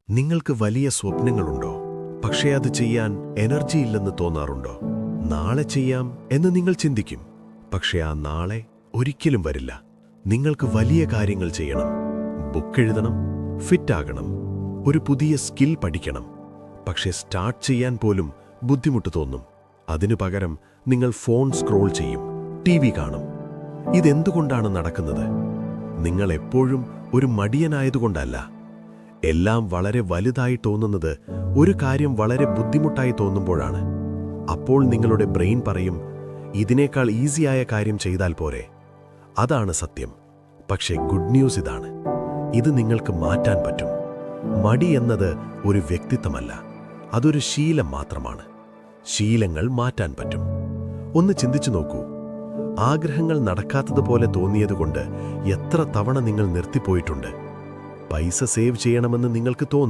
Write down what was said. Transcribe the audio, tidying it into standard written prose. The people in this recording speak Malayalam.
നിങ്ങൾക്ക് വലിയ സ്വപ്നങ്ങളുണ്ടോ? പക്ഷേ അത് ചെയ്യാൻ എനർജി ഇല്ലെന്ന് തോന്നാറുണ്ടോ? നാളെ ചെയ്യാം എന്ന് നിങ്ങൾ ചിന്തിക്കും, പക്ഷേ ആ നാളെ ഒരിക്കലും വരില്ല. നിങ്ങൾക്ക് വലിയ കാര്യങ്ങൾ ചെയ്യണം, ബുക്ക് എഴുതണം, ഫിറ്റാകണം, ഒരു പുതിയ സ്കിൽ പഠിക്കണം. പക്ഷേ സ്റ്റാർട്ട് ചെയ്യാൻ പോലും ബുദ്ധിമുട്ട് തോന്നും. അതിനു പകരം നിങ്ങൾ ഫോൺ സ്ക്രോൾ ചെയ്യും, TV കാണും. ഇതെന്തുകൊണ്ടാണ് നടക്കുന്നത്? നിങ്ങൾ എപ്പോഴും ഒരു മടിയനായതുകൊണ്ടല്ല. എല്ലാം വളരെ വലുതായി തോന്നുന്നത് ഒരു കാര്യം വളരെ ബുദ്ധിമുട്ടായി തോന്നുമ്പോഴാണ്. അപ്പോൾ നിങ്ങളുടെ ബ്രെയിൻ പറയും, ഇതിനേക്കാൾ ഈസിയായ കാര്യം ചെയ്താൽ പോരെ. അതാണ് സത്യം. പക്ഷേ ഗുഡ് ന്യൂസ് ഇതാണ്, ഇത് നിങ്ങൾക്ക് മാറ്റാൻ പറ്റും. മടി എന്നത് ഒരു വ്യക്തിത്വമല്ല, അതൊരു ശീലം മാത്രമാണ്. ശീലങ്ങൾ മാറ്റാൻ പറ്റും. ഒന്ന് ചിന്തിച്ചു നോക്കൂ, ആഗ്രഹങ്ങൾ നടക്കാത്തതുപോലെ തോന്നിയതുകൊണ്ട് എത്ര തവണ നിങ്ങൾ നിർത്തിപ്പോയിട്ടുണ്ട്? പൈസ സേവ് ചെയ്യണമെന്ന് നിങ്ങൾക്ക് തോന്നും.